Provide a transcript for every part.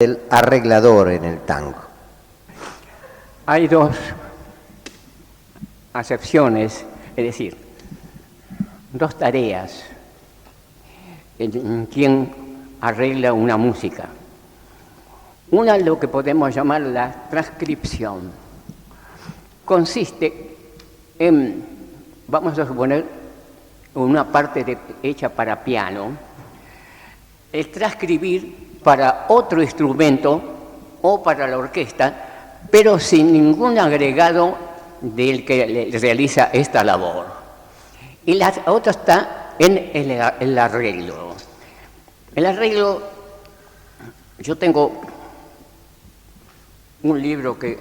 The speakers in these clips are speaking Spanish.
del arreglador en el tango? Hay dos acepciones, es decir, dos tareas en quien arregla una música. Una es lo que podemos llamar la transcripción. Consiste en, vamos a suponer, una parte hecha para piano, el transcribir para otro instrumento o para la orquesta, pero sin ningún agregado del que realiza esta labor. Y la otra está en el arreglo. El arreglo, yo tengo un libro que,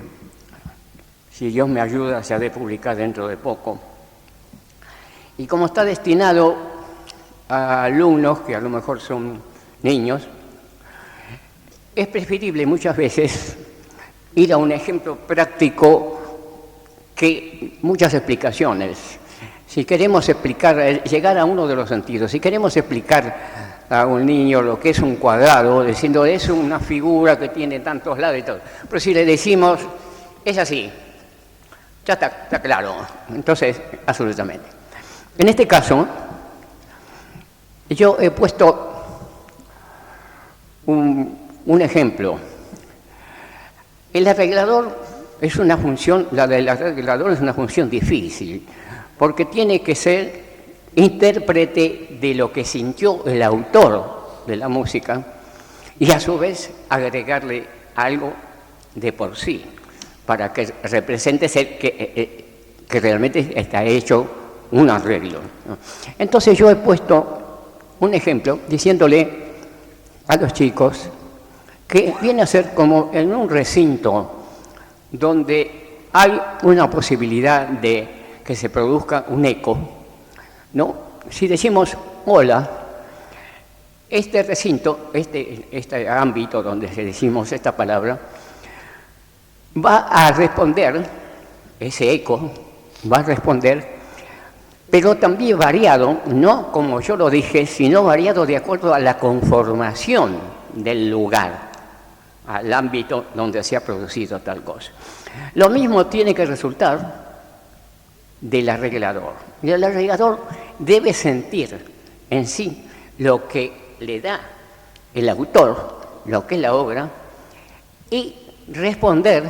si Dios me ayuda, se ha de publicar dentro de poco. Y como está destinado a alumnos que a lo mejor son niños, es preferible muchas veces ir a un ejemplo práctico que muchas explicaciones. Si queremos explicar, llegar a uno de los sentidos, si queremos explicar a un niño lo que es un cuadrado, diciendo es una figura que tiene tantos lados y todo, pero si le decimos, es así, ya está claro, entonces, absolutamente. En este caso, yo he puesto un ejemplo. El arreglador es una función, la del arreglador es una función difícil, porque tiene que ser intérprete de lo que sintió el autor de la música y a su vez agregarle algo de por sí, para que represente ser que realmente está hecho un arreglo. Entonces yo he puesto un ejemplo diciéndole a los chicos que viene a ser como en un recinto donde hay una posibilidad de que se produzca un eco, ¿no? Si decimos hola, este recinto, este ámbito donde decimos esta palabra, va a responder, ese eco va a responder, pero también variado, no como yo lo dije, sino variado de acuerdo a la conformación del lugar, al ámbito donde se ha producido tal cosa. Lo mismo tiene que resultar del arreglador. Y el arreglador debe sentir en sí lo que le da el autor, lo que es la obra, y responder,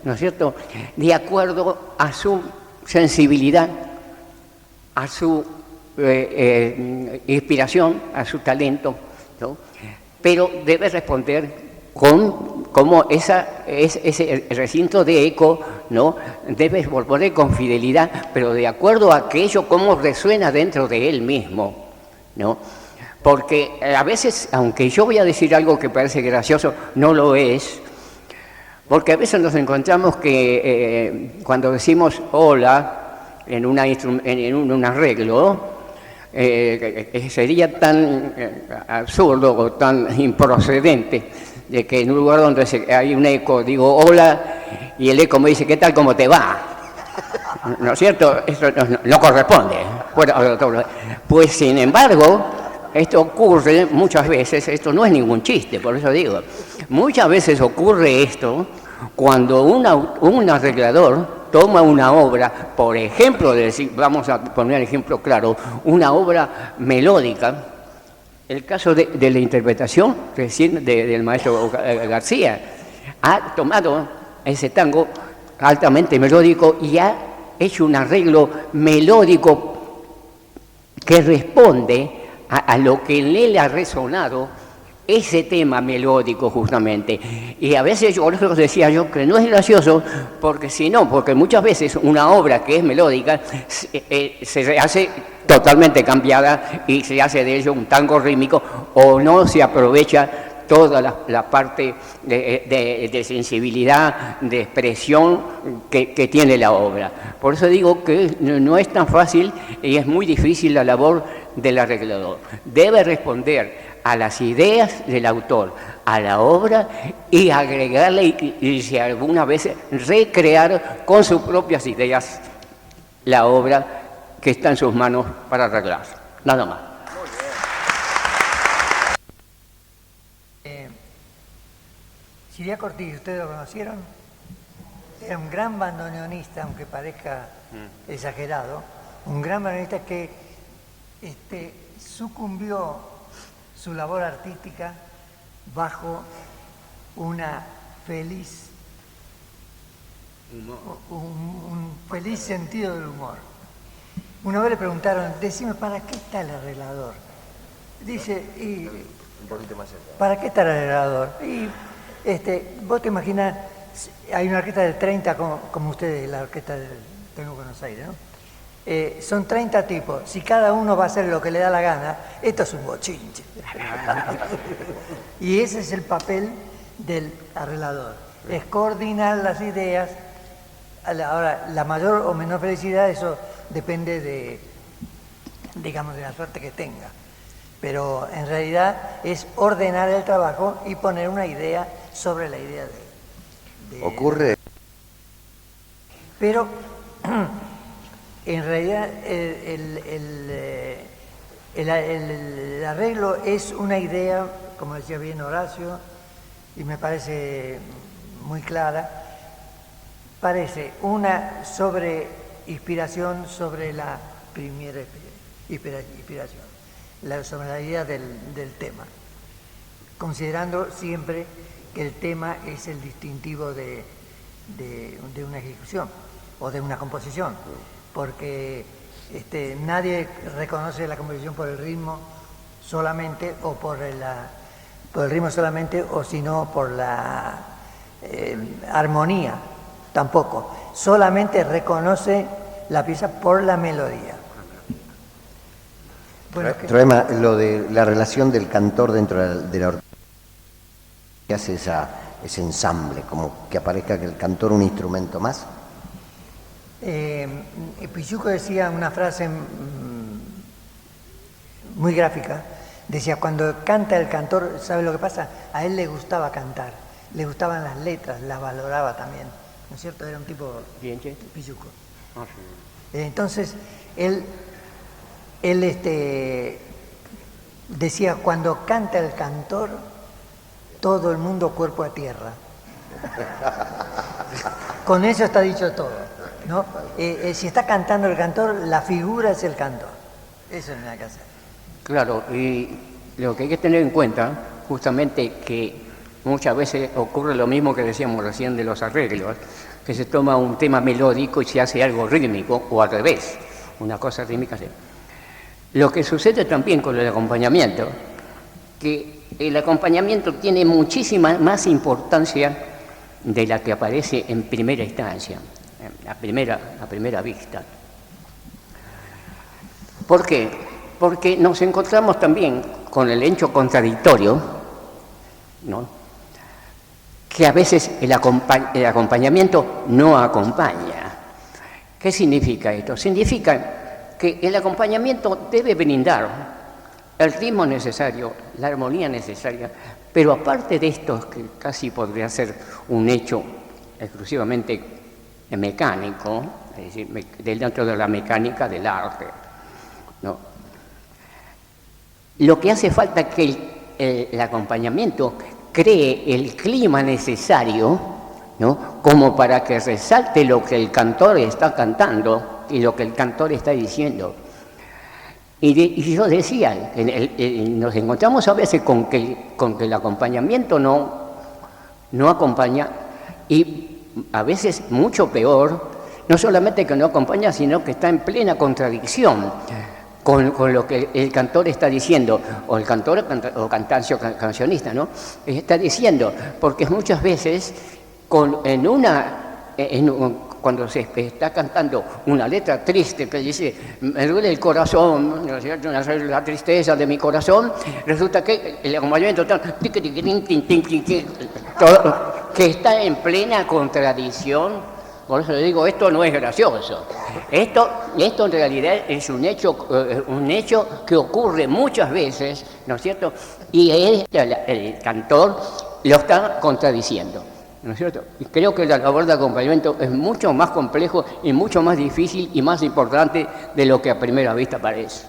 ¿no es cierto?, de acuerdo a su sensibilidad, a su inspiración, a su talento, ¿no? Pero debe responder como ese recinto de eco, ¿no? Debe responder con fidelidad, pero de acuerdo a aquello cómo resuena dentro de él mismo, ¿no? Porque a veces, aunque yo voy a decir algo que parece gracioso, no lo es, porque a veces nos encontramos que cuando decimos hola en un arreglo, sería tan absurdo o tan improcedente de que en un lugar donde hay un eco digo hola y el eco me dice ¿qué tal, cómo te va? ¿No es cierto? Eso no corresponde. Pues sin embargo, esto ocurre muchas veces, esto no es ningún chiste, por eso digo, muchas veces ocurre esto cuando un arreglador toma una obra, por ejemplo, vamos a poner ejemplo claro, una obra melódica, el caso de la interpretación recién del maestro García, ha tomado ese tango altamente melódico y ha hecho un arreglo melódico que responde a lo que en él ha resonado ese tema melódico justamente. Y a veces, por eso decía yo, que no es gracioso, porque muchas veces una obra que es melódica se hace totalmente cambiada y se hace de ello un tango rítmico o no se aprovecha toda la parte de sensibilidad, de expresión que tiene la obra. Por eso digo que no es tan fácil y es muy difícil la labor del arreglador. Debe responder a las ideas del autor, a la obra y agregarle y si alguna vez recrear con sus propias ideas la obra que está en sus manos para arreglar. Nada más. Chiriaco Ortiz, ¿ustedes lo conocieron? Era un gran bandoneonista, aunque parezca exagerado, un gran bandoneonista que sucumbió su labor artística bajo una feliz, un feliz sentido del humor. Una vez le preguntaron, decime, ¿para qué está el arreglador? Dice, ¿para qué está el arreglador? Y vos te imaginas, hay una orquesta de 30 como ustedes, la orquesta del Tengo Buenos Aires, ¿no? Son 30 tipos. Si cada uno va a hacer lo que le da la gana, esto es un bochinche. Y ese es el papel del arreglador. Es coordinar las ideas. Ahora, la mayor o menor felicidad, eso depende de, digamos, de la suerte que tenga. Pero en realidad es ordenar el trabajo y poner una idea sobre la idea de... Ocurre... Pero en realidad el arreglo es una idea, como decía bien Horacio, y me parece muy clara, parece una inspiración sobre la primera inspiración, sobre la idea del tema, considerando siempre que el tema es el distintivo de una ejecución o de una composición, porque nadie reconoce la composición por el ritmo solamente o por el ritmo solamente, o sino por la armonía, tampoco. Solamente reconoce la pieza por la melodía. Bueno, Troema, lo de la relación del cantor dentro de la orquesta, que hace ese ensamble, como que aparezca que el cantor un instrumento más. Pichuco decía una frase muy gráfica, decía, cuando canta el cantor, ¿sabe lo que pasa? A él le gustaba cantar, le gustaban las letras, las valoraba también, ¿no es cierto? Era un tipo Pichuco. Ah, sí. Entonces, él decía, cuando canta el cantor, todo el mundo cuerpo a tierra. Con eso está dicho todo, ¿no? Si está cantando el cantor, la figura es el cantor. Eso no hay que hacer. Claro, y lo que hay que tener en cuenta, justamente, que muchas veces ocurre lo mismo que decíamos recién de los arreglos, que se toma un tema melódico y se hace algo rítmico, o al revés, una cosa rítmica. Lo que sucede también con el acompañamiento, que el acompañamiento tiene muchísima más importancia de la que aparece en primera instancia, a primera vista. ¿Por qué? Porque nos encontramos también con el hecho contradictorio, ¿no? Que a veces el acompañamiento no acompaña. ¿Qué significa esto? Significa que el acompañamiento debe brindar el ritmo necesario, la armonía necesaria, pero aparte de esto, que casi podría ser un hecho exclusivamente mecánico, es decir, dentro de la mecánica del arte, ¿no? Lo que hace falta es que el acompañamiento cree el clima necesario, ¿no? Como para que resalte lo que el cantor está cantando y lo que el cantor está diciendo. Y yo decía, nos encontramos a veces con que el acompañamiento no acompaña, y a veces mucho peor, no solamente que no acompaña, sino que está en plena contradicción con lo que el cantor está diciendo, o el cantor o cantancio cancionista, ¿no? Está diciendo, porque muchas veces cuando se está cantando una letra triste que dice, me duele el corazón, ¿no es cierto? La tristeza de mi corazón, resulta que el acompañamiento que está en plena contradicción. Por eso le digo, esto no es gracioso. Esto en realidad es un hecho que ocurre muchas veces, ¿no es cierto? Y el cantor lo está contradiciendo, ¿no es cierto? Y creo que la labor de acompañamiento es mucho más complejo y mucho más difícil y más importante de lo que a primera vista parece.